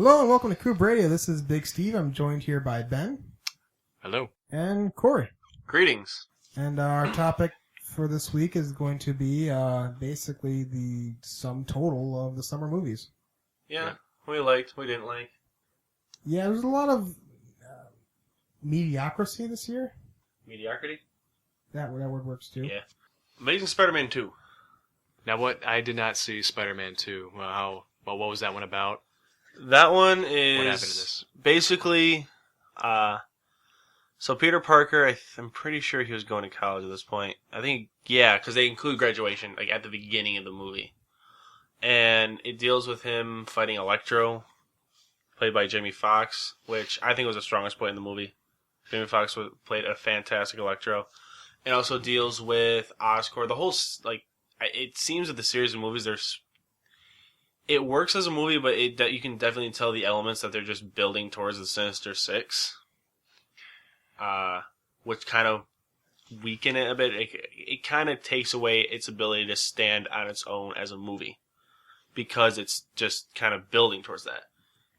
Hello and welcome to COUP Radio. This is Big Steve. I'm joined here by Ben. Hello. And Corey. Greetings. And our topic for this week is going to be basically the sum total of the summer movies. Yeah, we liked, we didn't like. Yeah, there's a lot of mediocrity this year. Mediocrity? That word works too. Yeah. Amazing Spider-Man 2. Now, what I did not see Spider-Man 2. What was that one about? That one is What happened to this? basically, so Peter Parker, I'm pretty sure he was going to college at this point. I think, yeah, because they include graduation like at the beginning of the movie. And it deals with him fighting Electro, played by Jamie Foxx, which I think was the strongest point in the movie. Jamie Foxx played a fantastic Electro. It also deals with Oscorp. The whole, it seems that the series of movies, it works as a movie, but you can definitely tell the elements that they're just building towards the Sinister Six, which kind of weaken it a bit. It kind of takes away its ability to stand on its own as a movie, because it's just kind of building towards that.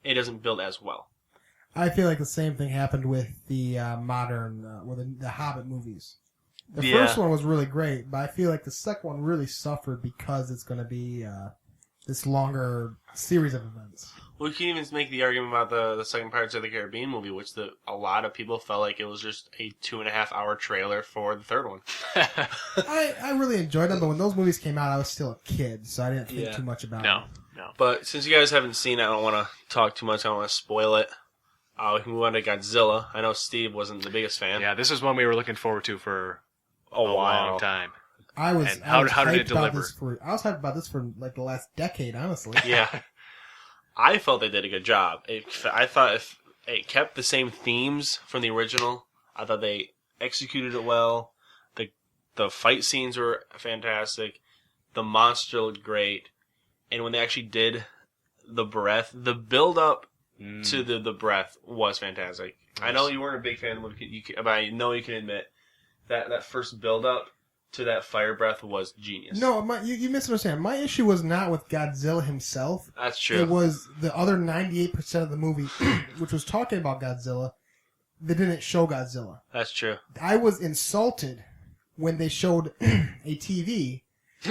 It doesn't build as well. I feel like the same thing happened with the modern, the Hobbit movies. The first one was really great, but I feel like the second one really suffered because it's going to be this longer series of events. Well, you can even make the argument about the second Pirates of the Caribbean movie, which a lot of people felt like it was just a 2.5-hour trailer for the third one. I really enjoyed them, but when those movies came out, I was still a kid, so I didn't think too much about it. No. But since you guys haven't seen it, I don't want to talk too much. I don't want to spoil it. We can move on to Godzilla. I know Steve wasn't the biggest fan. Yeah, this is one we were looking forward to for a while. long time. I was how did it deliver? I was hyped about this for like the last decade, honestly. Yeah. I felt they did a good job. I thought if it kept the same themes from the original, I thought they executed it well. The fight scenes were fantastic. The monster looked great. And when they actually did the build up to the breath was fantastic. Nice. I know you weren't a big fan of the movie, but I know you can admit that first build up to that fire breath was genius. No, you misunderstand. My issue was not with Godzilla himself. That's true. It was the other 98% of the movie, which was talking about Godzilla, that didn't show Godzilla. That's true. I was insulted when they showed a TV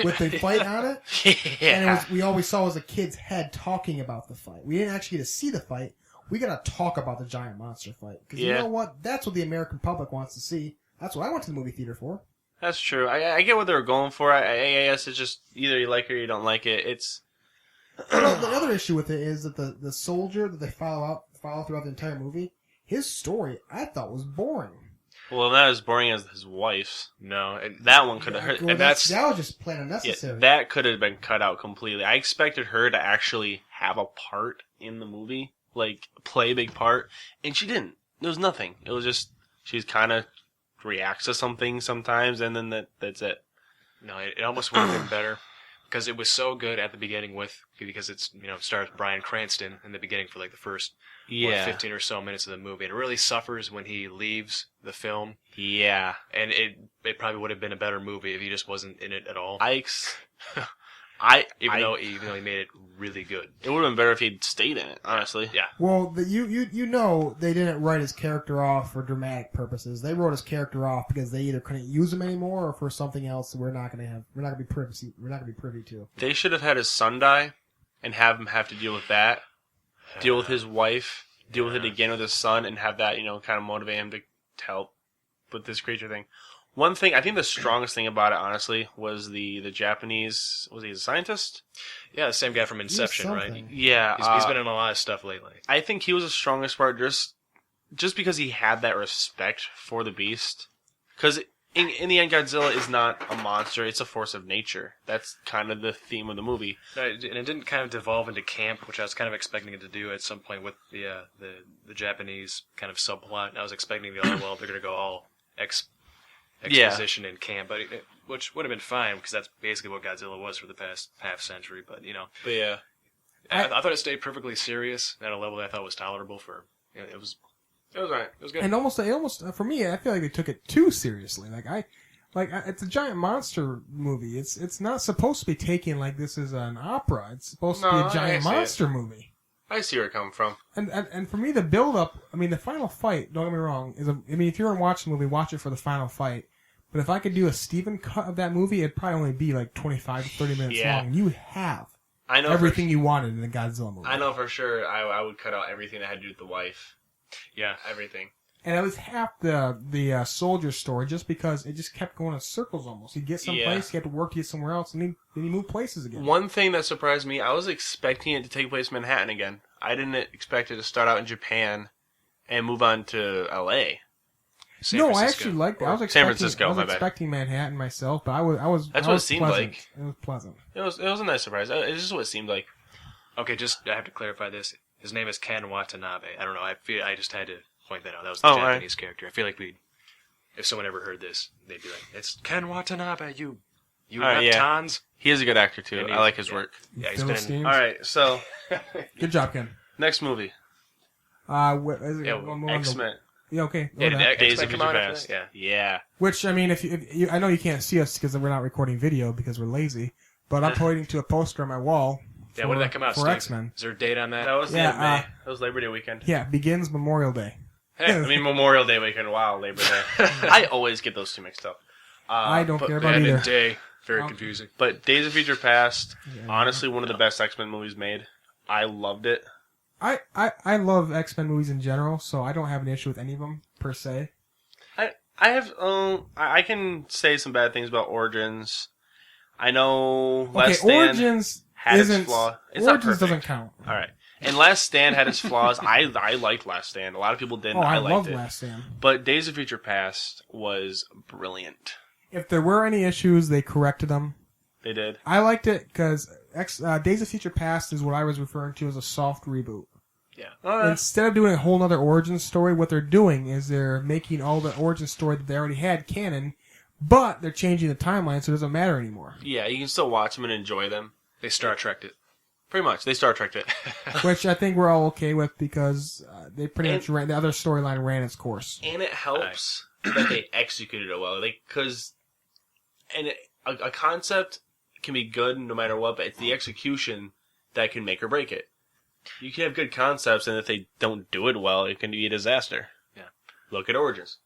with the fight on it, and we always saw was a kid's head talking about the fight. We didn't actually get to see the fight. We got to talk about the giant monster fight. Because you know what? That's what the American public wants to see. That's what I went to the movie theater for. That's true. I get what they were going for. I guess it's just either you like it or you don't like it. It's the other issue with it is that the soldier that they follow throughout the entire movie, his story I thought was boring. Well, not as boring as his wife's. No, that one could have hurt. Well, that was just plain unnecessary. Yeah, that could have been cut out completely. I expected her to actually have a part in the movie, like play a big part, and she didn't. There was nothing. It was just she's kind of reacts to something sometimes, and then that's it. No, it almost would have been better because it was so good at the beginning because it's stars Bryan Cranston in the beginning for like the first 15 or so minutes of the movie, and it really suffers when he leaves the film. Yeah, and it probably would have been a better movie if he just wasn't in it at all. Even though he made it really good. It would have been better if he'd stayed in it, honestly. Yeah. Well, you know they didn't write his character off for dramatic purposes. They wrote his character off because they either couldn't use him anymore or for something else we're not going to be privy to. They should have had his son die and have him have to deal with that. Deal with his wife, deal with it again with his son, and have that, kind of motivate him to help with this creature thing. One thing, I think the strongest thing about it, honestly, was the Japanese, was he a scientist? Yeah, the same guy from Inception, right? Yeah. He's been in a lot of stuff lately. I think he was the strongest part just because he had that respect for the beast. Because in the end, Godzilla is not a monster, it's a force of nature. That's kind of the theme of the movie. And it didn't kind of devolve into camp, which I was kind of expecting it to do at some point with the Japanese kind of subplot. I was expecting to go, well, they're going to go all exposition in camp, but which would have been fine because that's basically what Godzilla was for the past half century. But But yeah, I thought it stayed perfectly serious at a level that I thought was tolerable for. It was alright. It was good. And almost for me, I feel like they took it too seriously. It's a giant monster movie. It's not supposed to be taken like this is an opera. It's supposed to be a giant monster movie. I see where it coming from. And for me, the build up. I mean, the final fight. Don't get me wrong. If you're gonna watch the movie, watch it for the final fight. But if I could do a Steven cut of that movie, it'd probably only be like 25 to 30 minutes long. You have everything you wanted in the Godzilla movie. I know for sure I would cut out everything that had to do with the wife. Yeah. Everything. And it was half the soldier story just because it just kept going in circles almost. He'd get someplace, he had to work to get somewhere else, and then he moved places again. One thing that surprised me, I was expecting it to take place in Manhattan again. I didn't expect it to start out in Japan and move on to L.A. I actually liked it. I was expecting, San Francisco, I was expecting Manhattan myself, but I was. That's what it seemed like. It was pleasant. It was a nice surprise. It's just what it seemed like. Okay, I have to clarify this. His name is Ken Watanabe. I don't know. I just had to point that out. That was the Japanese character. I feel like if someone ever heard this, they'd be like, "It's Ken Watanabe. You reptons." He is a good actor too. I like his work. Yeah, he's been. All right, so good job, Ken. Next movie. What is it? X-Men. Yeah, okay. Yeah, Days of Future Future Past. Yeah. Which, I mean, if you, I know you can't see us because we're not recording video because we're lazy, but I'm pointing to a poster on my wall. Yeah, when did that come out, for Steve? X-Men? Is there a date on that? That was the end of May. That was Labor Day weekend. Yeah, begins Memorial Day. Hey, I mean Memorial Day weekend. Wow, Labor Day. I always get those two mixed up. I don't care about End either. of day. Very confusing. But Days of Future Past, honestly, one of the best X-Men movies made. I loved it. I love X-Men movies in general, so I don't have an issue with any of them, per se. I can say some bad things about Origins. I know Last Stand Origins had its flaw. It's not Origins perfect. doesn't count. All right. And Last Stand had its flaws. I liked Last Stand. A lot of people didn't. I liked loved it. Last Stand. But Days of Future Past was brilliant. If there were any issues, they corrected them. They did. I liked it because Days of Future Past is what I was referring to as a soft reboot. Yeah. Instead of doing a whole other origin story, what they're doing is they're making all the origin story that they already had canon, but they're changing the timeline so it doesn't matter anymore. Yeah, you can still watch them and enjoy them. They Star Trekked it. Pretty much. They Star Trekked it. Which I think we're all okay with because they pretty much ran, the other storyline ran its course. And it helps that they executed it well. A concept can be good no matter what, but it's the execution that can make or break it. You can have good concepts, and if they don't do it well, it can be a disaster. Yeah. Look at Origins.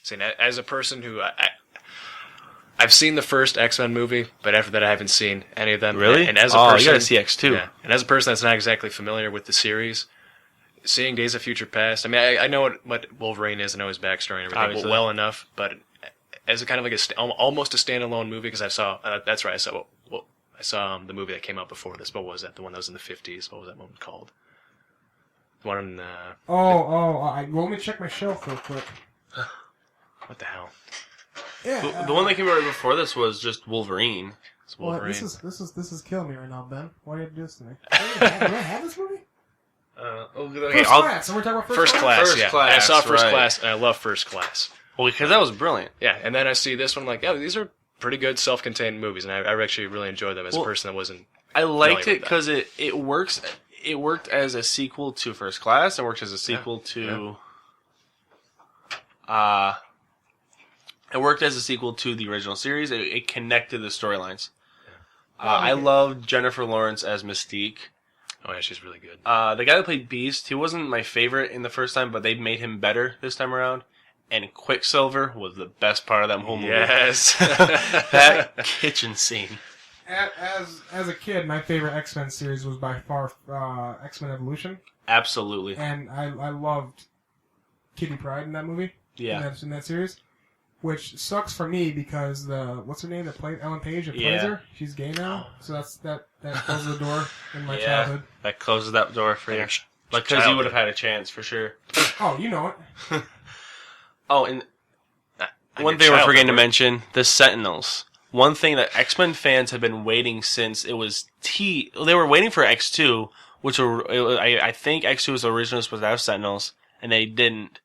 See, as a person who I've seen the first X-Men movie, but after that I haven't seen any of them. Really? And as a person, you gotta see X2. Yeah, and as a person that's not exactly familiar with the series, seeing Days of Future Past, I mean, I know what Wolverine is, I know his backstory and everything well enough, but as a kind of like almost a standalone movie, because I saw I saw the movie that came out before this. What was that? The one that was in the 50s. What was that one called? The one in let me check my shelf real quick. What the hell? Yeah, the one that came out right before this was just Wolverine. It's Wolverine. This is killing me right now, Ben. Why do you have to do this to me? Do I have this movie? Okay, First Class. And we're talking about First Class. First Yeah. Class, And I saw First right. Class, and I love First Class. Well, because that was brilliant. Yeah, and then I see this one, I'm like, yeah, these are pretty good self-contained movies, and I actually really enjoyed them as a person that wasn't. I liked it because it works. It worked as a sequel to First Class. It worked as a sequel to. It worked as a sequel to the original series. It connected the storylines. I loved Jennifer Lawrence as Mystique. Oh yeah, she's really good. The guy that played Beast, he wasn't my favorite in the first time, but they made him better this time around. And Quicksilver was the best part of that whole movie. Yes. That kitchen scene. As a kid, my favorite X-Men series was by far X-Men Evolution. Absolutely. And I loved Kitty Pryde in that movie. Yeah. In that series. Which sucks for me because what's her name that played Ellen Page that plays her? She's gay now. So that closes the door in my childhood. That closes that door for you. Because you would have had a chance for sure. Oh, you know it. Oh, and one thing we're forgetting to mention, the Sentinels. One thing that X-Men fans have been waiting since it was they were waiting for X2, which I think X2 was originally supposed to have Sentinels, and they didn't.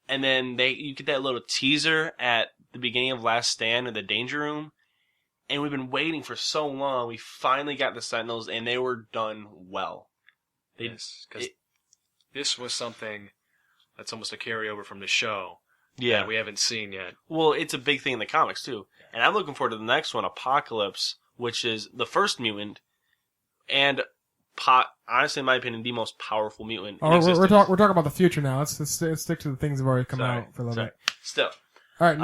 And then you get that little teaser at the beginning of Last Stand in the Danger Room, and we've been waiting for so long. We finally got the Sentinels, and they were done well. Yes, because this was something that's almost a carryover from the show. Yeah, that we haven't seen yet. Well, it's a big thing in the comics too, and I'm looking forward to the next one, Apocalypse, which is the first mutant, and honestly, in my opinion, the most powerful mutant. Oh, we're talking about the future now. Let's stick to the things that have already come out for a little bit. Still. All right,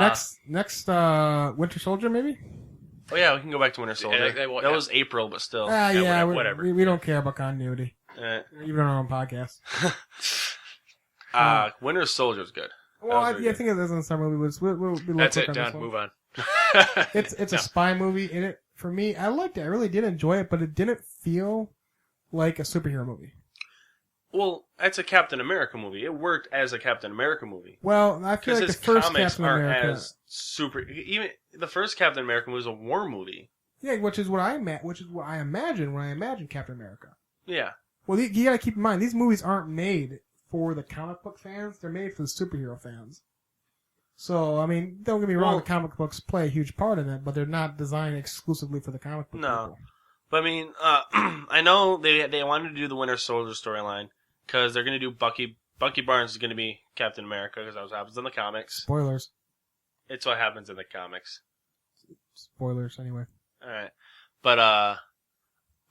next Winter Soldier, maybe? Oh, yeah, we can go back to Winter Soldier. That was April, but still. Whatever. We don't care about continuity. Even on our own podcast. Winter Soldier's good. Well, I think it is in the summer movie. We'll That's it, done. Move on. It's a spy movie, and it for me, I liked it. I really did enjoy it, but it didn't feel like a superhero movie. Well, it's a Captain America movie. It worked as a Captain America movie. Well, I feel like the first Captain America as even the first Captain America was a war movie. Yeah, which is what I imagine when I imagine Captain America. Yeah. Well, you gotta keep in mind these movies aren't made for the comic book fans; they're made for the superhero fans. So, I mean, don't get me wrong, the comic books play a huge part in it, but they're not designed exclusively for the comic book people. But I mean, I know they wanted to do the Winter Soldier storyline because they're going to do Bucky. Bucky Barnes is going to be Captain America because that's what happens in the comics. Spoilers. It's what happens in the comics. Spoilers, anyway. All right. But,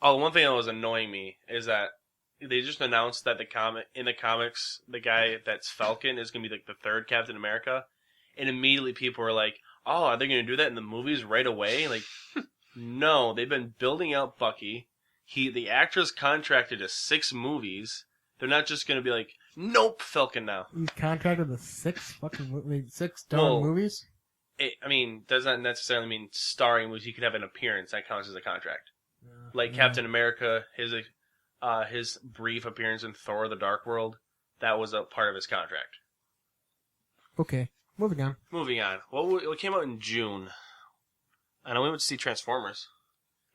the one thing that was annoying me is that they just announced that in the comics, the guy that's Falcon is going to be like the third Captain America. And immediately people were like, oh, are they going to do that in the movies right away? Like, no, they've been building out Bucky. The actor's contracted to 6 movies. They're not just going to be like, nope, Falcon now. He's contracted to 6 movies? Does not necessarily mean starring movies. He could have an appearance that counts as a contract. Captain America, his brief appearance in Thor: The Dark World, that was a part of his contract. Okay. Moving on. What came out in June? I know we went to see Transformers: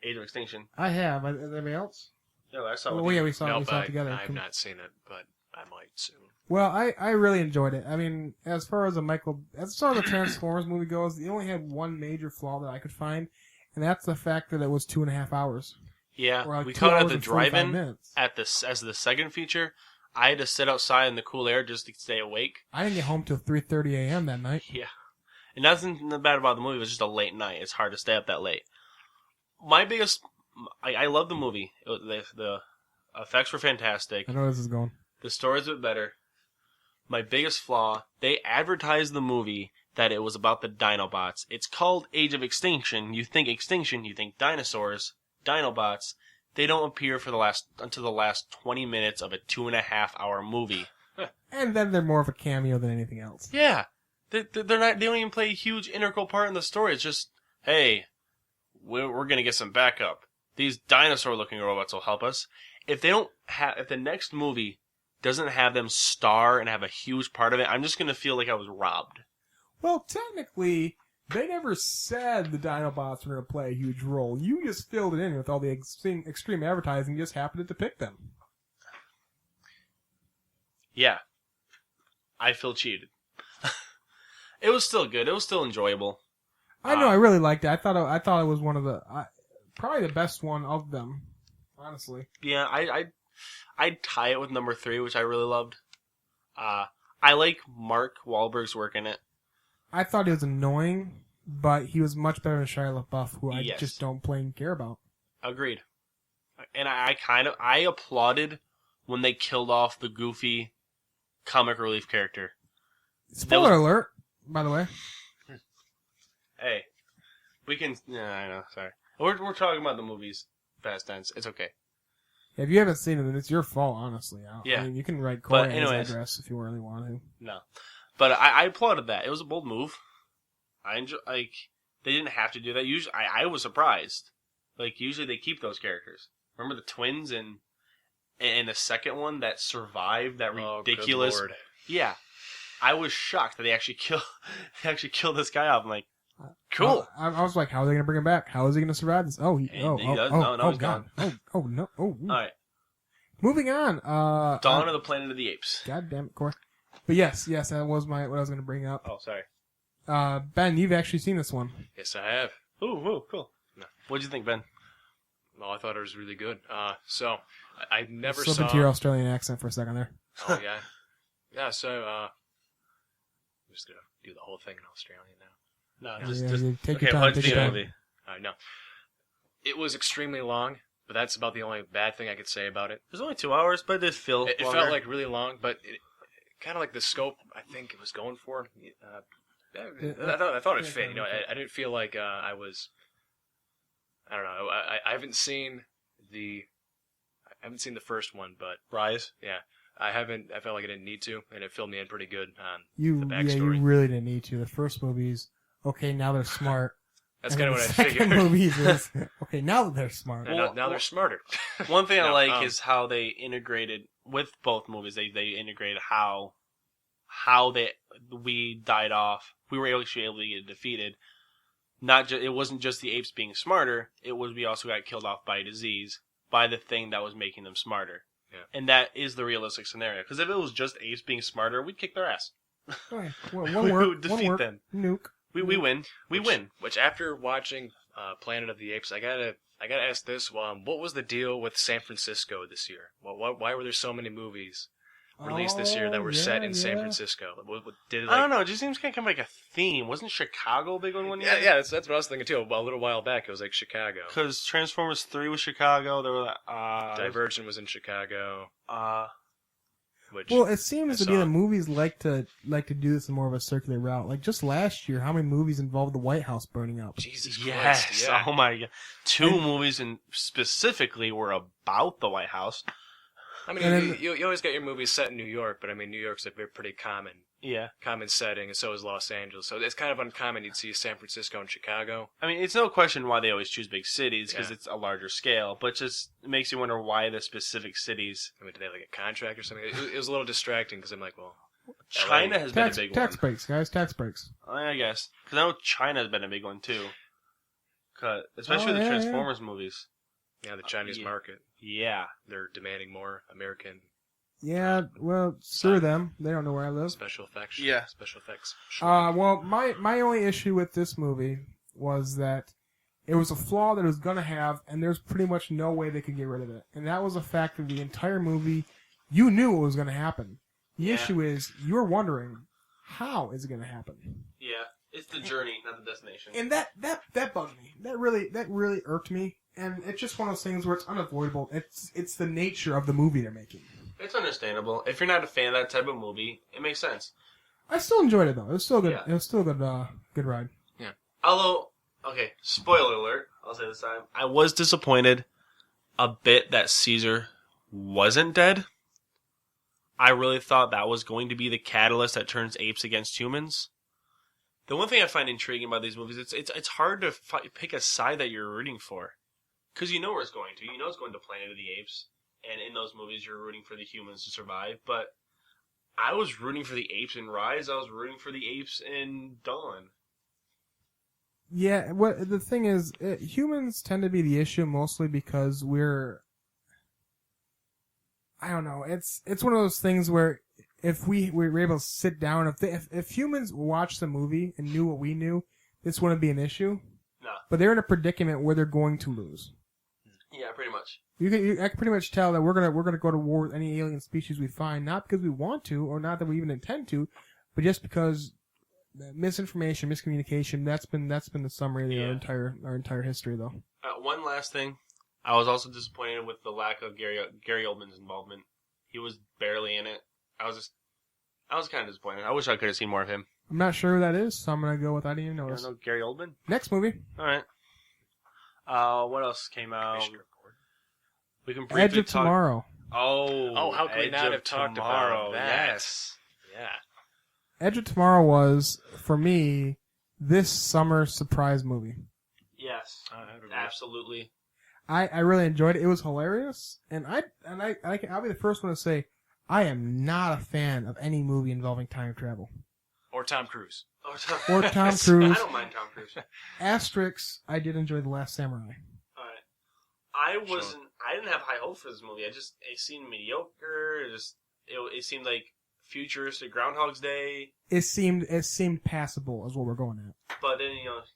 Age of Extinction. I have. Is anybody else? No, I saw it. Oh, yeah, we saw it together. I have not seen it, but I might soon. Well, I really enjoyed it. I mean, as far as the Transformers movie goes, it only had one major flaw that I could find, and that's the fact that it was 2.5 hours. Yeah, we caught it at the drive-in as the second feature. I had to sit outside in the cool air just to stay awake. I didn't get home till 3:30 a.m. that night. Yeah. And nothing bad about the movie. It was just a late night. It's hard to stay up that late. I love the movie. The effects were fantastic. I know where this is going. The story's a bit better. My biggest flaw, they advertised the movie that it was about the Dinobots. It's called Age of Extinction. You think extinction, you think dinosaurs, Dinobots. They don't appear until the last 20 minutes of a 2.5-hour movie. And then they're more of a cameo than anything else. Yeah. They're not. They don't even play a huge integral part in the story. It's just, hey, we're gonna get some backup. These dinosaur-looking robots will help us. If the next movie doesn't have them star and have a huge part of it, I'm just gonna feel like I was robbed. Well, technically, they never said the Dinobots were going to play a huge role. You just filled it in with all the extreme advertising. You just happened to depict them. Yeah. I feel cheated. It was still good. It was still enjoyable. I know. I really liked it. I thought it was one of probably the best one of them, honestly. Yeah, I'd tie it with number 3, which I really loved. I like Mark Wahlberg's work in it. I thought it was annoying, but he was much better than Shia LaBeouf, who I just don't plain care about. Agreed. And I applauded when they killed off the goofy comic relief character. Spoiler alert, by the way. Hey, we can. Yeah, I know. Sorry, we're talking about the movies. Fast tense. It's okay. If you haven't seen it, then it's your fault, honestly. I mean, you can write Corey's address if you really want to. No. But I applauded that. It was a bold move. I enjoy, they didn't have to do that. Usually, I was surprised. Usually they keep those characters. Remember the twins and the second one that survived that ridiculous. Good Lord. Yeah, I was shocked that they actually killed this guy off. I'm like, cool. I was like, how are they going to bring him back? How is he going to survive this? Oh, he does. No, he's gone. Oh no. Oh. All right. Moving on. Dawn of the Planet of the Apes. God damn it, Corey. But yes, that was what I was going to bring up. Oh, sorry. Ben, you've actually seen this one. Yes, I have. Ooh, cool. No. What'd you think, Ben? Well, I thought it was really good. So I never saw. Slip into your Australian accent for a second there. Oh yeah, yeah. So I'm just gonna do the whole thing in Australian now. No, just take your time. Take your time. I know. It was extremely long, But that's about the only bad thing I could say about it. It was only 2 hours, but it did feel It longer. felt like really long, but kind of like the scope I think it was going for. I thought it fit. You know, I didn't feel like I was. I don't know. I haven't seen the first one, but Rise. yeah, I haven't. I felt like I didn't need to, and it filled me in pretty good on the You backstory. really didn't need to. The first movie's okay. Now they're smart. That's And kind of then what I the second figured. movies is okay. Now they're smart. And now they're smarter. One thing I No, like is how they integrated with both movies. They integrated how we died off. We were actually able to get defeated. It wasn't just the apes being smarter. It was we also got killed off by a disease, by the thing that was making them smarter. Yeah. And that is the realistic scenario. Because if it was just apes being smarter, we'd kick their ass. Okay. Well, We one work. would defeat them. Nuke. We win. We win. Which after watching Planet of the Apes, I gotta ask this: what was the deal with San Francisco this year? Why were there so many movies released this year that were set in San Francisco? I don't know. It just seems kind of like a theme. Wasn't Chicago a big one year? Yeah, that's what I was thinking too. A little while back, it was like Chicago. Because Transformers 3 was Chicago. There were Divergent was in Chicago. Which Well, it seems I to be saw. that movies like to do this in more of a circular route. Like just last year, how many movies involved the White House burning up? Jesus Yes. Christ, yeah. Oh my god. Two movies and specifically were about the White House. I mean, And then- you always get your movies set in New York, but I mean, New York's a pretty common Yeah. setting, and so is Los Angeles. So it's kind of uncommon you'd see San Francisco and Chicago. I mean, it's no question why they always choose big cities because Yeah. it's a larger scale, but just it makes you wonder why the specific cities. I mean, did they like a contract or something? It was a little distracting because I'm like, well, China has been Tax a big tax one. breaks, guys. Tax breaks. I guess. Because I know China's been a big one too. Especially the yeah, Transformers movies. yeah, the Chinese yeah. market, Yeah. they're demanding more American Yeah. Well, screw them. They don't know where I live. special effects. Yeah. Special effects. Well, my only issue with this movie was that it was a flaw that it was gonna have, and there's pretty much no way they could get rid of it. And that was the fact that the entire movie, you knew what was gonna happen. The Yeah. issue is you're wondering how is it gonna happen, Yeah. It's the journey, not the destination. and that bugged me. That really irked me. And it's just one of those things where it's unavoidable. It's the nature of the movie they're making. It's understandable. If you're not a fan of that type of movie, it makes sense. I still enjoyed it though. It was still good. Yeah. It was still a good ride. Although, okay, spoiler alert, I'll say this time. I was disappointed a bit that Caesar wasn't dead. I really thought that was going to be the catalyst that turns apes against humans. The one thing I find intriguing about these movies, it's hard to pick a side that you're rooting for. Because you know where it's going to. You know it's going to Planet of the Apes. And in those movies, you're rooting for the humans to survive. But I was rooting for the apes in Rise. I was rooting for the apes in Dawn. Yeah, what the thing is, humans tend to be the issue mostly because I don't know. It's one of those things where if we were able to sit down, if humans watched the movie and knew what we knew, this wouldn't be an issue. No. But they're in a predicament where they're going to lose. Yeah, pretty much. I can pretty much tell that we're gonna go to war with any alien species we find, not because we want to or not that we even intend to, but just because misinformation, miscommunication. That's been the summary of our entire history, though. One last thing, I was also disappointed with the lack of Gary Oldman's involvement. He was barely in it. I was kind of disappointed. I wish I could have seen more of him. I'm not sure who that is, so I'm gonna go with I didn't even You notice. don't know Gary Oldman? Next movie, All right. What else came out? Commissioner Gordon. We can briefly Edge of talk. Tomorrow. Oh, how could we Edge not of have talked Tomorrow. about that? Yes. Yeah. Edge of Tomorrow was, for me, this summer surprise movie. Yes. Absolutely. I really enjoyed it. It was hilarious, and I'll be the first one to say I am not a fan of any movie involving time travel. Or Tom Cruise. Or Tom I Cruise. don't mind Tom Cruise. Asterix, I did enjoy The Last Samurai. Alright. I didn't have high hopes for this movie. It seemed mediocre. It seemed like futuristic Groundhog's Day. It seemed passable, is what we're going at. But then,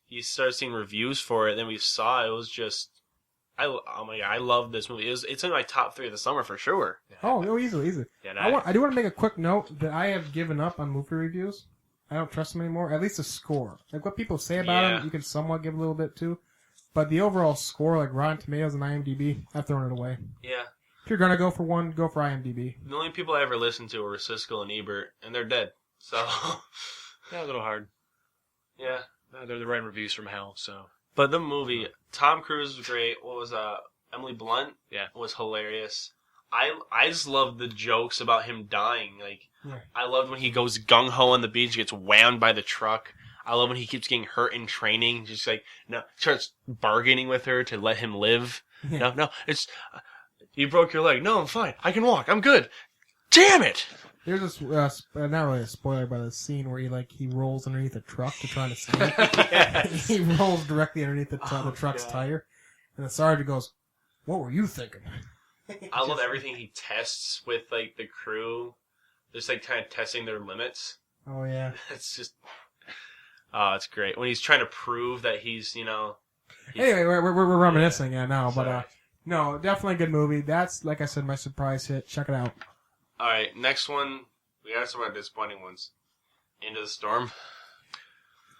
you start seeing reviews for it, then we saw it was just... oh my god, I love this movie. It's in my top 3 of the summer for sure. Yeah. Oh, no, easily. Yeah, I do want to make a quick note that I have given up on movie reviews. I don't trust them anymore. At least the score. Like what people say about them, you can somewhat give a little bit to. But the overall score, like Rotten Tomatoes and IMDb, I've thrown it away. Yeah. If you're gonna go for one, go for IMDb. The only people I ever listened to were Siskel and Ebert, and they're dead. So, Yeah, a little hard. yeah. They're writing reviews from hell, so. But the movie, Tom Cruise was great. What was Emily Blunt? Yeah. Was hilarious. I just loved the jokes about him dying. Like, Yeah. I loved when he goes gung ho on the beach, gets whammed by the truck. I love when he keeps getting hurt in training. Just like starts bargaining with her to let him live. Yeah. No, it's you broke your leg. No, I'm fine. I can walk. I'm good. Damn it! There's this, not really a spoiler, but a scene where he rolls underneath a truck to try to escape. Yes. He rolls directly underneath the truck's God. tire, and the sergeant goes, "What were you thinking?" I love everything he tests with like the crew, just like kind of testing their limits. Oh yeah. It's just, it's great when he's trying to prove that he's Anyway, we're reminiscing now, but Sorry. no, definitely a good movie. That's, like I said, my surprise hit. Check it out. All right, next one. We got some of our disappointing ones. Into the Storm.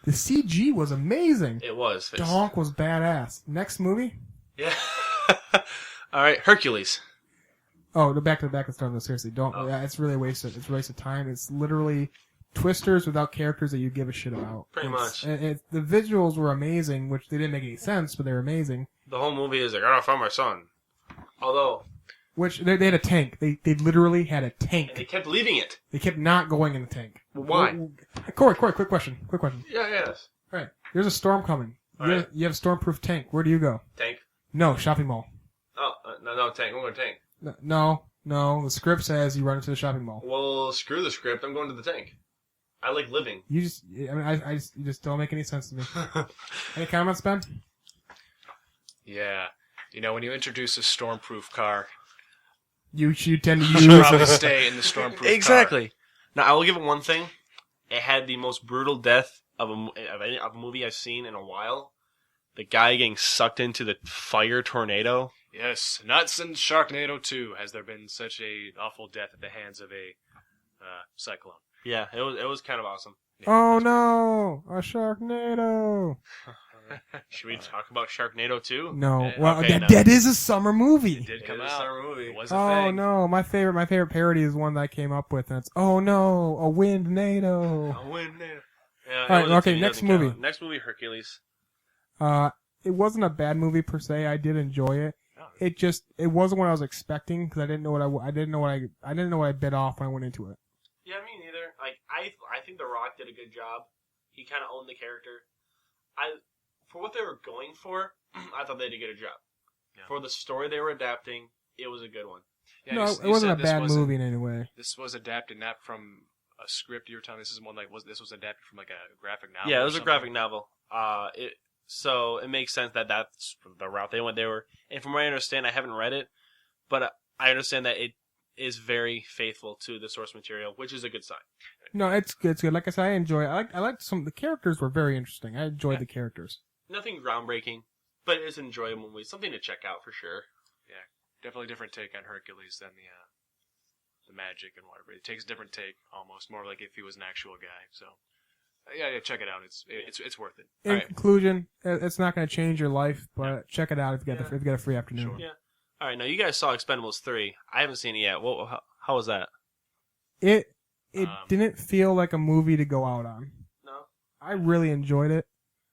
The CG was amazing. It was. The honk was badass. Next movie? Yeah. All right, Hercules. Oh, back to the Storm. No, seriously, don't. Oh. Yeah, it's really wasted. It's a waste of time. It's literally twisters without characters that you give a shit about. Pretty much. The visuals were amazing, which they didn't make any sense, but they were amazing. The whole movie is like, I gotta find my son. Although, Which they had a tank. They literally had a and they tank. kept leaving it. They kept not going in the tank. Well, why? Corey, quick question. Yeah. All right, there's a storm coming. All You right. have a stormproof tank. Where do you go? Tank. No, shopping mall. Oh, no, tank. I'm going to tank. No. The script says you run into the shopping mall. Well, screw the script. I'm going to the tank. I like living. You just, you just don't make any sense to me. Any comments, Ben? Yeah. When you introduce a stormproof car, You tend to you should use probably stay in the stormproof car. Exactly. Now, I will give it one thing. It had the most brutal death of a movie I've seen in a while. The guy getting sucked into the fire tornado. Yes, not since Sharknado 2 has there been such a awful death at the hands of a cyclone. Yeah, it was kind of awesome. Oh no, a Sharknado! Should we talk about Sharknado 2? No, well okay, that is a summer movie. It did come It is out. our movie. It was a Oh thing. no, my favorite parody is one that I came up with, and it's oh no, a wind-nado. I'll win there. Yeah, All right, it was- okay, it next doesn't count. movie. Next movie, Hercules. It wasn't a bad movie per se. I did enjoy it. Oh. It wasn't what I was expecting because I didn't know what I bit off when I went into it. Yeah, me neither. Like I think The Rock did a good job. He kind of owned the character. For what they were going for, I thought they did a good job. Yeah. For the story they were adapting, it was a good one. Yeah, No, you it wasn't a said this bad wasn't- movie in any way. This was adapted not from a script. You were telling me this is one this was adapted from like a graphic novel. Yeah, it or was a something? graphic novel. So it makes sense that that's the route they went. And from what I understand, I haven't read it, but I understand that it is very faithful to the source material, which is a good sign. No, it's good. It's good. Like I said, I enjoy it. I liked the characters were very interesting. I enjoyed the characters. Nothing groundbreaking, but it is an enjoyable movie. Something to check out for sure. Yeah, definitely a different take on Hercules than the magic and whatever. It takes a different take, almost more like if he was an actual guy. So yeah, check it out. It's worth it. In All right. conclusion, it's not going to change your life, but check it out if you got if you got a free afternoon. Sure. Yeah. All right, now you guys saw Expendables 3. I haven't seen it yet. How was that? It didn't feel like a movie to go out on. No? I really enjoyed it.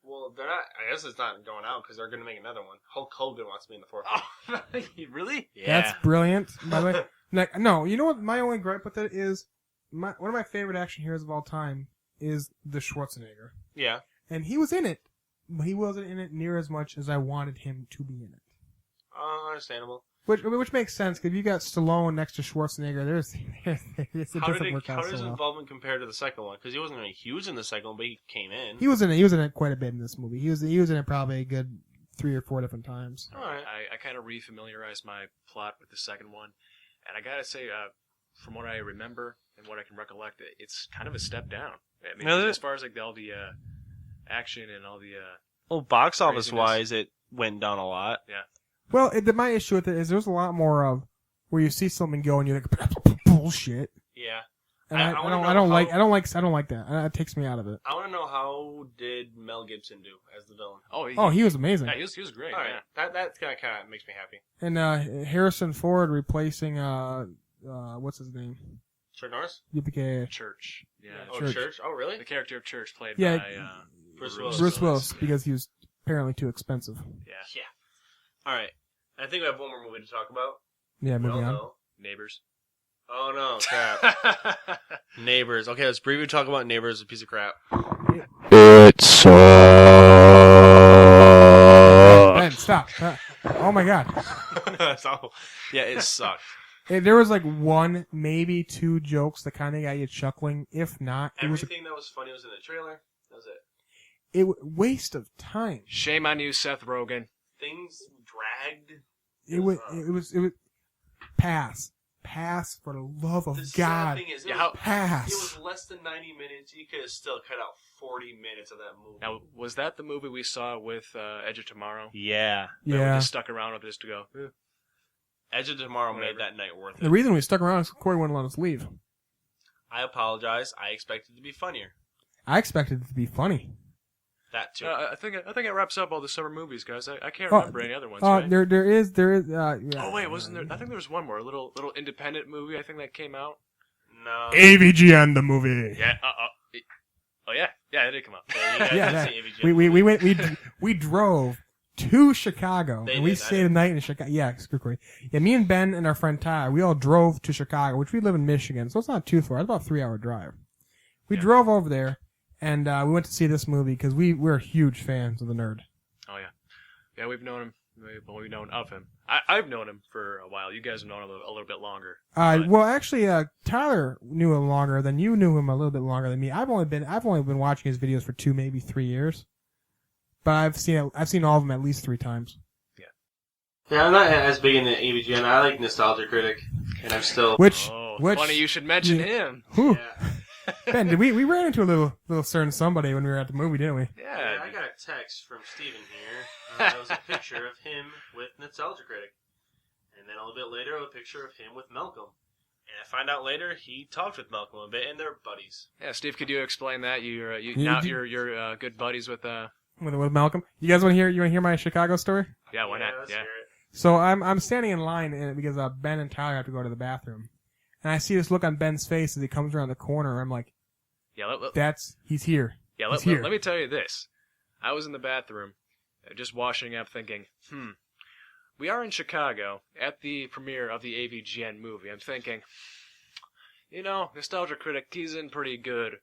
Well, they're not. I guess it's not going out because they're going to make another one. Hulk Hogan wants to be in the fourth one. Really? Yeah. That's brilliant. By the way, like, no, you know what? My only gripe with it is one of my favorite action heroes of all time is the Schwarzenegger, Yeah. and he was in it, but he wasn't in it near as much as I wanted him to be in it. Understandable. Which makes sense because if you got Stallone next to Schwarzenegger, it How doesn't work did out his so well. involvement compare to the second one? Because he wasn't really huge in the second one, but he came in. He was in it quite a bit in this movie. He was in it probably a good 3 or 4 different times. All right. I kind of refamiliarized my plot with the second one, and I gotta say, from what I remember and what I can recollect, it's kind of a step down. I mean, Really? as far as like all the action and all the Well, box office Craziness. wise, it went down a lot. Well, my issue with it is there's a lot more of where you see something go and you're like, bullshit. Yeah. And I don't like that. It takes me out of it. I want to know, how did Mel Gibson do as the villain? Oh, he was amazing. Yeah, he was great. All right, that kind of makes me happy. And Harrison Ford replacing what's his name? Chuck Norris? Yippee Church. Yeah. Oh, Church. Church? Oh, really? The character of Church played Yeah, by Bruce Willis, Yeah. because he was apparently too expensive. Yeah. All right. I think we have one more movie to talk about. Yeah, We moving all on. know. Neighbors. Oh, no. Crap. Neighbors. Okay, let's briefly talk about Neighbors, a piece of crap. It sucks. Ben, stop. Oh my god. So, yeah, it sucked. There was like one, maybe two jokes that kind of got you chuckling. If not, it was Everything that was funny was in the trailer. That was it. waste of time. Shame on you, Seth Rogen. Things dragged. It was pass for the love of The sad God. thing is, Pass. it was less than 90 minutes. You could have still cut out 40 minutes of that movie. Now, was that the movie we saw with Edge of Tomorrow? Yeah. That we Yeah. just stuck around with just to go. Edge of Tomorrow Whatever. made that night worth it. The reason we stuck around is Corey wouldn't let us leave. I apologize. I expected it to be funnier. I expected it to be funny. That too. I think it wraps up all the summer movies, guys. I can't remember any other ones. Right? There is. Yeah. Oh wait, wasn't there? I think there was one more, a little independent movie. I think that came out. No. AVGN the movie. Yeah. Oh yeah. Yeah, it did come out. Yeah, we drove to Chicago They and we did, stayed a night in Chicago. Yeah, screw Corey. Yeah, me and Ben and our friend Ty, we all drove to Chicago, which we live in Michigan, so it's not too far. It's about a 3-hour drive. We drove over there and we went to see this movie because we're huge fans of the nerd. Oh yeah. Yeah, we've known him. We've known of him. I've known him for a while. You guys have known him a little bit longer. Well, actually, Tyler knew him longer than you knew him a little bit longer than me. I've only been watching his videos for 2, maybe 3 years, but I've seen all of them at least 3 times. Yeah, I'm not as big into AVGN. I like Nostalgia Critic, and I'm still. Which Funny you should mention him. Who? Yeah. Ben, did we ran into a little certain somebody when we were at the movie, didn't we? Yeah, I got a text from Steven here. It was a picture of him with Nostalgia Critic. And then a little bit later, a picture of him with Malcolm. And I find out later he talked with Malcolm a bit, and they're buddies. Yeah, Steve, could you explain that? You're good buddies with With Malcolm. You guys want to hear? You want to hear my Chicago story? Yeah, why not? Let's Yeah. hear it. So I'm standing in line because Ben and Tyler have to go to the bathroom, and I see this look on Ben's face as he comes around the corner. I'm like, Yeah, he's here. Yeah, He's here. let me tell you this. I was in the bathroom, just washing up, thinking, we are in Chicago at the premiere of the AVGN movie. I'm thinking, Nostalgia Critic, he's in pretty good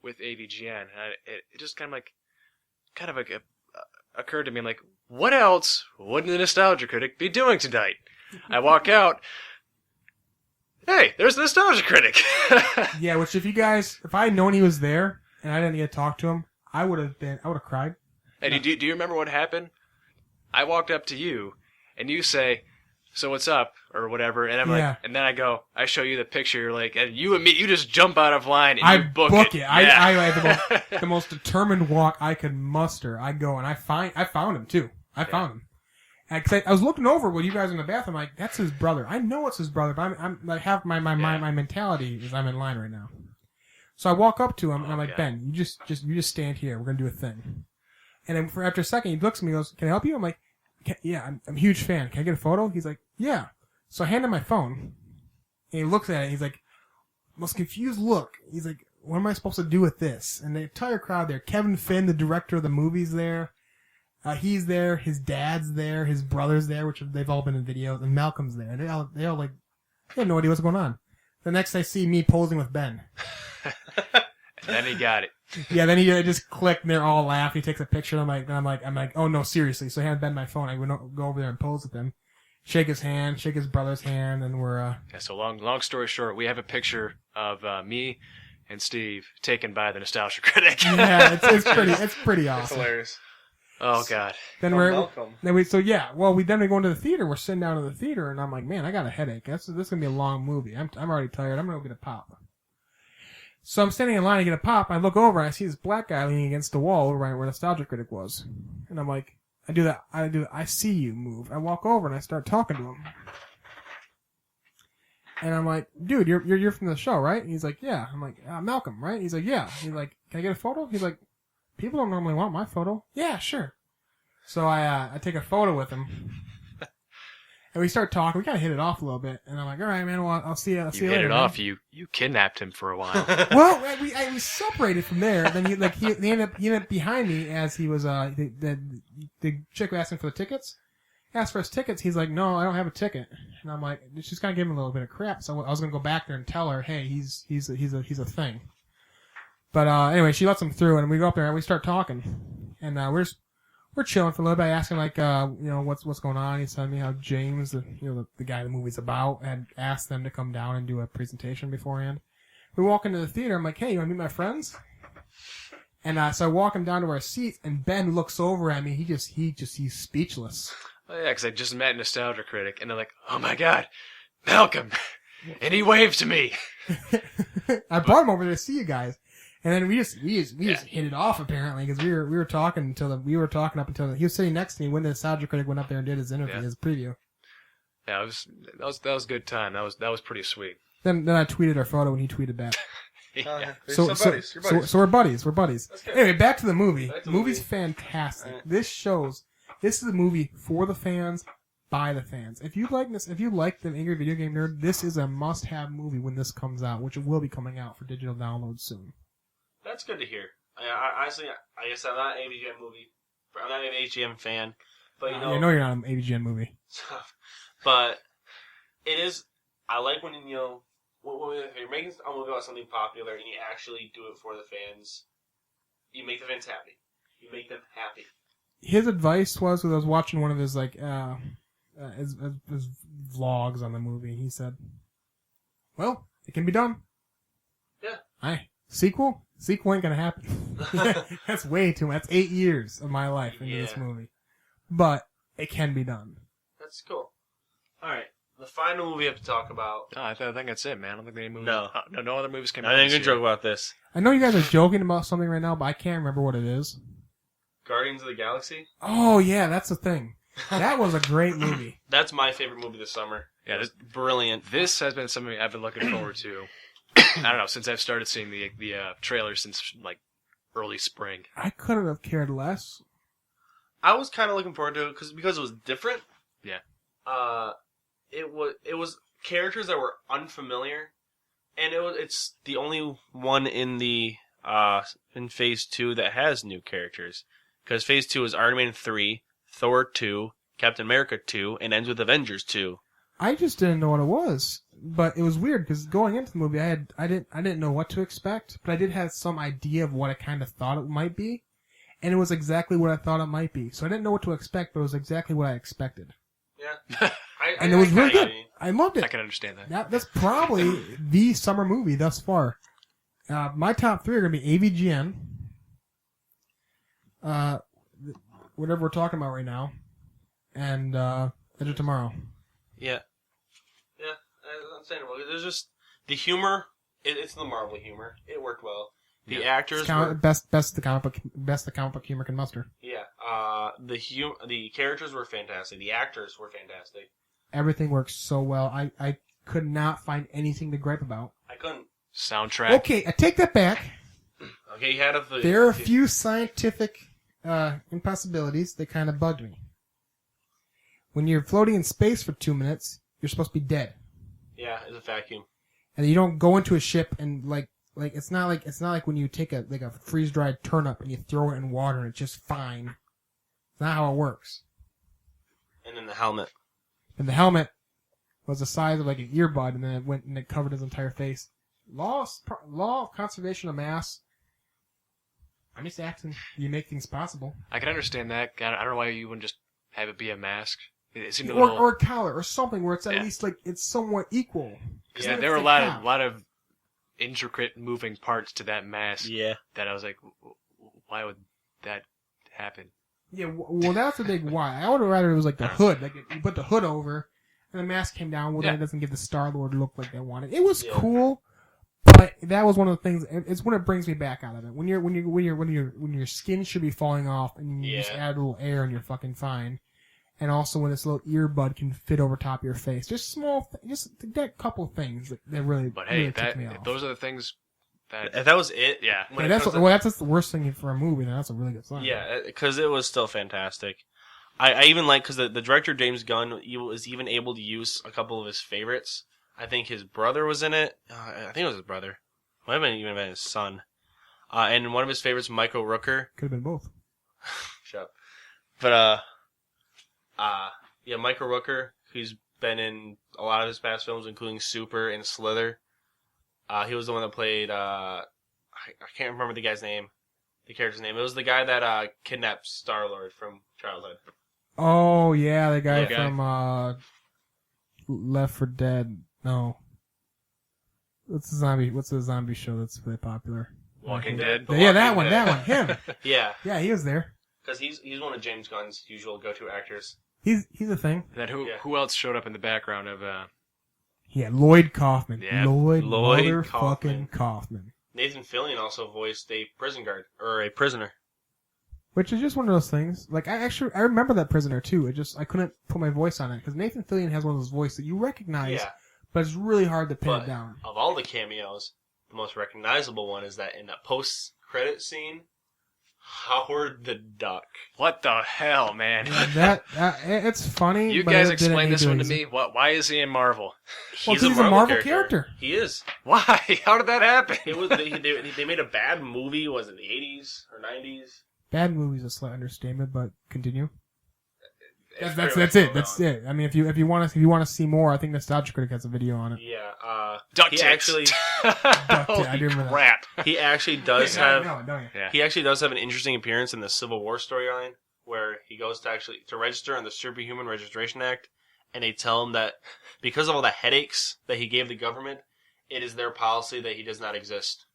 with AVGN. And it just kind of occurred to me, like, what else would the Nostalgia Critic be doing tonight? I walk out. Hey, there's the Nostalgia Critic. Yeah, which if I had known he was there and I didn't get to talk to him, I would have cried. Hey, do you remember what happened? I walked up to you, and you say, "So what's up?" or whatever, and I'm like, and then I show you the picture. You're like, and you just jump out of line and you book it. Yeah. I had the most determined walk I could muster. I go and I found him too. I found him. Cause I was looking over when you guys were in the bathroom. I'm like, that's his brother. I know it's his brother, but I'm like, have my mentality is I'm in line right now. So I walk up to him and I'm like, Ben, you just stand here. We're gonna do a thing. And then after a second, he looks at me and goes, "Can I help you?" I'm like, "Yeah, I'm a huge fan. Can I get a photo?" He's like, "Yeah." So I hand him my phone, and he looks at it. He's like, most confused look. He's like, "What am I supposed to do with this?" And the entire crowd there. Kevin Finn, the director of the movie's there. He's there. His dad's there. His brother's there, which they've all been in videos. And Malcolm's there. And they all like, they have no idea what's going on. The next I see me posing with Ben. And then he got it. Yeah, then he just clicked, and they're all laughing. He takes a picture. I'm like, oh no, seriously. So I hand Ben my phone. I would go over there and pose with him, shake his hand, shake his brother's hand, and we're. Yeah. So long story short, we have a picture of me and Steve taken by the Nostalgia Critic. Yeah, it's pretty awesome. It's hilarious. Oh God. Then we go into the theater. We're sitting down in the theater, and I'm like, man, I got a headache. This is gonna be a long movie. I'm already tired. I'm gonna go get a pop. So I'm standing in line to get a pop. I look over and I see this black guy leaning against the wall right where Nostalgia Critic was, and I'm like, I do that. I see you move. I walk over and I start talking to him. And I'm like, dude, you're from the show, right? And he's like, yeah. I'm like, Malcolm, right? He's like, yeah. He's like, can I get a photo? He's like, people don't normally want my photo. Yeah, sure. So I take a photo with him. And we start talking. We kind of hit it off a little bit. And I'm like, all right, man, well, I'll see you. I'll see you hit later, it man. off. You kidnapped him for a while. Well, we separated from there. Then he ended up behind me as he was, the chick who asked him for the tickets. Asked for his tickets. He's like, no, I don't have a ticket. And I'm like, she's kind of giving him a little bit of crap. So I was going to go back there and tell her, hey, he's a thing. But, anyway, she lets him through and we go up there and we start talking. And, we're chilling for a little bit. I asked him what's going on. He's telling me how James, the guy the movie's about, had asked them to come down and do a presentation beforehand. We walk into the theater. I'm like, hey, you want to meet my friends? And so I walk him down to our seats, and Ben looks over at me. He's speechless. Oh, yeah, because I just met Nostalgia Critic, and they're like, oh my god, Malcolm! And he waved to me! I brought him over there to see you guys. And then we just hit it off apparently because we were talking up until he was sitting next to me when the Nostalgia Critic went up there and did his interview, his preview. Yeah, that was a good time. That was pretty sweet. Then I tweeted our photo and he tweeted back. Yeah. So we're buddies. We're buddies. Anyway, back to the movie. The movie's fantastic. Right. This is a movie for the fans, by the fans. If you like the Angry Video Game Nerd, this is a must-have movie when this comes out, which it will be coming out for digital download soon. That's good to hear. I honestly, I guess I'm not an AVGN movie. I'm not an AVGN fan, but I know you're not an AVGN movie. But it is. I like when if you're making a movie about something popular and you actually do it for the fans, you make the fans happy. You make them happy. His advice was, when I was watching one of his his vlogs on the movie, he said, "Well, it can be done." Yeah. Sequel ain't gonna happen. That's way too much. That's 8 years of my life into this movie. But it can be done. That's cool. Alright. The final movie we have to talk about. No, I think that's it, man. I don't think any movie. No. No other movies came out. I think this we can year. joke about this. I know you guys are joking about something right now, but I can't remember what it is. Guardians of the Galaxy? Oh, yeah, that's the thing. That was a great movie. That's my favorite movie this summer. Yeah, it's brilliant. This has been something I've been looking forward to. I don't know, since I've started seeing the trailers since like early spring. I couldn't have cared less. I was kind of looking forward to it because it was different. Yeah. It was characters that were unfamiliar, and it's the only one in the in Phase 2 that has new characters. Because Phase 2 is Iron Man 3, Thor 2, Captain America 2, and ends with Avengers 2. I just didn't know what it was. But it was weird because going into the movie, I didn't know what to expect, but I did have some idea of what I kind of thought it might be, and it was exactly what I thought it might be. So I didn't know what to expect, but it was exactly what I expected. Yeah, and it was really good. I loved it. I can understand that. That's probably the summer movie thus far. My top three are gonna be AVGN, whatever we're talking about right now, and Edge of Tomorrow. Yeah. Understandable. There's just the humor. It's the Marvel humor. It worked well. The actors best the comic book humor can muster. Yeah. The characters were fantastic. The actors were fantastic. Everything works so well. I could not find anything to gripe about. I couldn't. Soundtrack. Okay, I take that back. Okay, you had there are a few scientific impossibilities that kind of bugged me. When you're floating in space for 2 minutes, you're supposed to be dead. Yeah, it's a vacuum. And you don't go into a ship and like it's not like when you take a freeze dried turnip and you throw it in water and it's just fine. It's not how it works. And then the helmet. And the helmet was the size of like an earbud, and then it went and it covered his entire face. Law of conservation of mass. I'm just asking, you make things possible. I can understand that. I don't know why you wouldn't just have it be a mask. It seemed or a collar or something where it's at least like it's somewhat equal. Because there were a lot of intricate moving parts to that mask. Yeah. That I was like, why would that happen? Yeah, well, that's the big why. I would have rather it was like the hood. Like you put the hood over, and the mask came down. Well, then it doesn't give the Star-Lord look like they wanted. It was cool, but that was one of the things. It's when it brings me back out of it. When your skin should be falling off, and you just add a little air, and you're fucking fine. and also when this little earbud can fit over top of your face. Just just that couple things that really. But really hey, ticked me off. those are the things that. If that was it, Yeah. Yeah, that's the worst thing for a movie. Then that's a really good sign. Yeah, because it was still fantastic. I even like because the director James Gunn he was even able to use a couple of his favorites. I think his brother was in it. I think it was his brother. Might have even been his son. And one of his favorites, Michael Rooker. Could have been both. Shut up. But yeah, Michael Rooker, who's been in a lot of his past films, including Super and Slither. He was the one that played. I can't remember the guy's name, the character's name. It was the guy that kidnapped Star-Lord from childhood. Oh yeah, the guy Okay. from Left 4 Dead. No. What's the zombie show that's really popular? Walking Dead. Yeah, that one. Him. Yeah, Yeah, he was there. because he's one of James Gunn's usual go-to actors. He's a thing. Then Yeah. who else showed up in the background of? Yeah, Lloyd Kaufman. Yeah, Lloyd Kaufman. Kaufman. Nathan Fillion also voiced a prison guard or a prisoner. Which is just one of those things. Like I remember that prisoner too. I couldn't put my voice on it because Nathan Fillion has one of those voices that you recognize, Yeah, but it's really hard to pin but it down. of all the cameos, the most recognizable one is that in that post-credit scene, Howard the Duck. What the hell, man? It's funny. You but guys it didn't explain need this one to exist. me. Why is he in Marvel? Well, he's a Marvel character. He is. Why? How did that happen? It was they made a bad movie. Was it the 80s or 90s? Bad movie's a slight understatement, but continue. It's That's pretty much it. well That's known. it. I mean, if you want to see more, I think Nostalgia Critic has a video on it. Yeah. Duck he tits. actually I do remember that. crap. he actually does Yeah, have no, don't you? Yeah. he actually does have an interesting appearance in the Civil War storyline where he goes to register on the Superhuman Registration Act, and they tell him that because of all the headaches that he gave the government, it is their policy that he does not exist.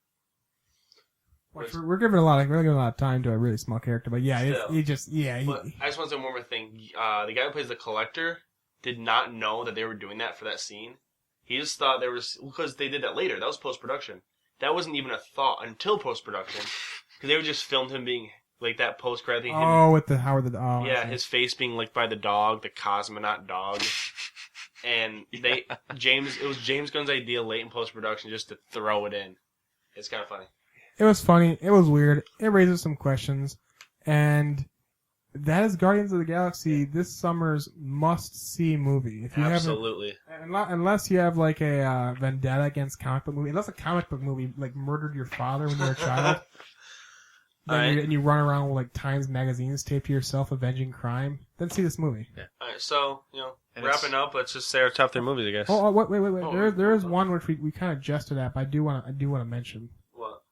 We're giving a lot of time to a really small character, but yeah, Still. he just But I just want to say one more thing. The guy who plays the Collector did not know that they were doing that for that scene. He just thought there was because they did that later. That was post production. That wasn't even a thought until post production because they were just filmed him being like that post credit thing. with the Howard the Yeah, his face being licked by the dog, the cosmonaut dog. And it was James Gunn's idea late in post production just to throw it in. It's kind of funny. It was funny. It was weird. It raises some questions, and that is Guardians of the Galaxy this summer's must-see movie. If you Absolutely. haven't, unless you have like a vendetta against comic book movie, unless a comic book movie like murdered your father when you were a child, and you run around with like Times magazines taped to yourself, avenging crime, then see this movie. All right, so And wrapping up, let's just say our top 3 movies, I guess. Oh, wait. Oh, There is one which we kind of jested at, but I do want to mention What?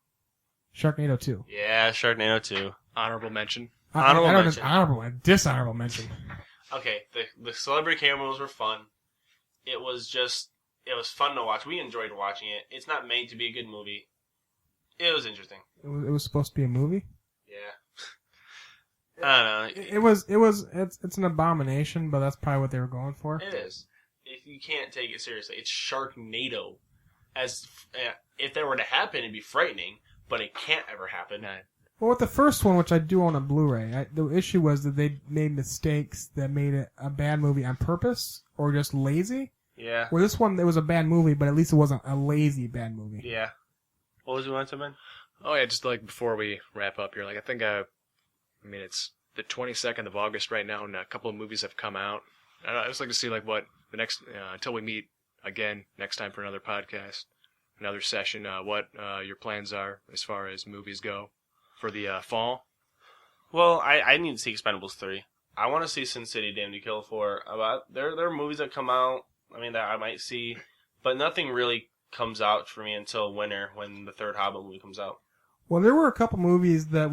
Sharknado 2. Yeah, Sharknado 2. Honorable mention. Honorable I don't know, mention. honorable and dishonorable mention. Okay, the celebrity cameos were fun. It was fun to watch. We enjoyed watching it. It's not made to be a good movie. It was interesting. It was supposed to be a movie. Yeah. I don't know. It's an abomination, but that's probably what they were going for. It is. If you can't take it seriously, it's Sharknado. If that were to happen, it'd be frightening, but it can't ever happen. Well, with the first one, which I do own on Blu-ray, the issue was that they made mistakes that made it a bad movie on purpose or just lazy. Yeah. Where this one, it was a bad movie, but at least it wasn't a lazy bad movie. Yeah. What was you want to Ben? Oh yeah, just like before we wrap up here, like I think I mean it's the 22nd of August right now, and a couple of movies have come out. I just like to see like what the next until we meet again next time for another podcast, another session. What your plans are as far as movies go for the fall. Well, I need to see Expendables 3. I want to see Sin City, Damned to Kill 4. There are movies that come out, that I might see, but nothing really comes out for me until winter when the third Hobbit movie comes out. Well, there were a couple movies that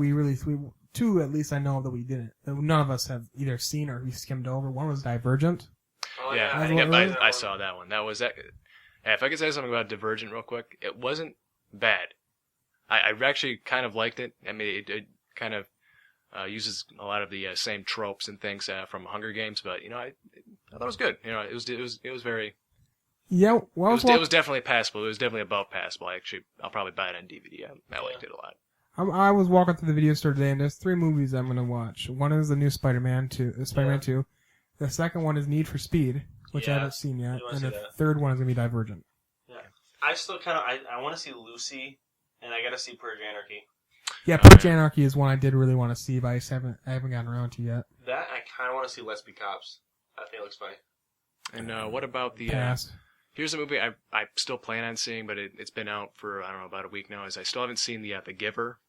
two at least I know that we didn't. That none of us have either seen or we skimmed over. One was Divergent. Oh, Yeah, I think I saw that one. That was that. If I could say something about Divergent real quick, it wasn't bad. I actually kind of liked it. I mean, it kind of uses a lot of the same tropes and things from Hunger Games, but I thought it was good. It was very. Yeah, well, It was definitely passable. It was definitely above passable. I'll probably buy it on DVD. I liked it a lot. I was walking through the video store today, and there's 3 movies I'm going to watch. One is the new Spider-Man 2, The second one is Need for Speed, which I Yeah, haven't seen yet, I wanna and see the that. third one is gonna be Divergent. Yeah. I still kind of I want to see Lucy, and I got to see Purge Anarchy. Yeah, Purge Anarchy is one I did really want to see, but I haven't gotten around to yet. That I kind of want to see Let's Be Cops. I think it looks funny. And what about the... Pass. Here's a movie I still plan on seeing, but it's been out for, I don't know, about a week now. Is I still haven't seen the Giver,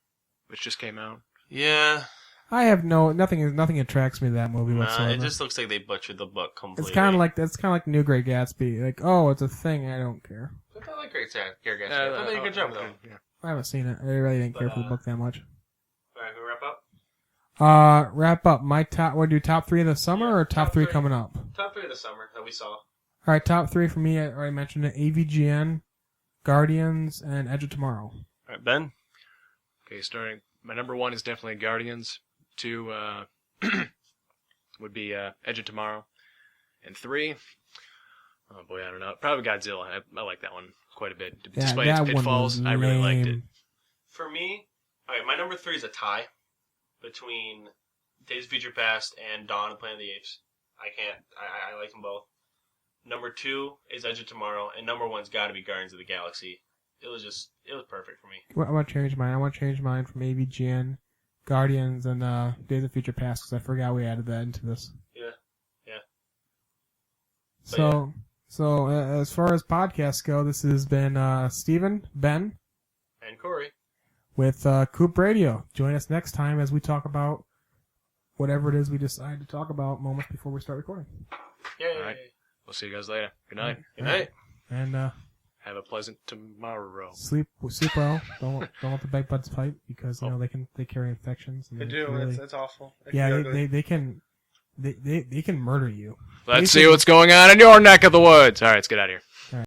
which just came out. Yeah. I have nothing attracts me to that movie whatsoever. It just looks like they butchered the book completely. It's kind of like New Great Gatsby. Like, oh, it's a thing. I don't care. I like Great Gary Gatsby. I thought they did a good job, though. Yeah. I haven't seen it. I really didn't care for the book that much. Alright, can we wrap up? Wrap up. My top. Want to do top 3 of the summer or top 3 coming up? Top 3 of the summer that we saw. All right, top 3 for me. I already mentioned it. AVGN, Guardians, and Edge of Tomorrow. Alright, Ben? Okay, starting... My number 1 is definitely Guardians. 2 would be Edge of Tomorrow. And 3... Oh boy, I don't know. Probably Godzilla. I like that one quite a bit. Despite its pitfalls, I really liked it. For me, alright, my number 3 is a tie between Days of Future Past and Dawn of Planet of the Apes. I like them both. Number 2 is Edge of Tomorrow, and number 1's got to be Guardians of the Galaxy. It was perfect for me. I want to change mine. I want to change mine from AVGN, Guardians, and Days of Future Past because I forgot we added that into this. Yeah. So as far as podcasts go, this has been Steven, Ben, and Corey with COUP Radio. Join us next time as we talk about whatever it is we decide to talk about moments before we start recording. Yay. All right. We'll see you guys later. Good night. Good night. And have a pleasant tomorrow. sleep well. Don't let the bed bugs fight because they carry infections. And They do. Really, It's awful. they can murder you. Let's see what's going on in your neck of the woods. All right, let's get out of here.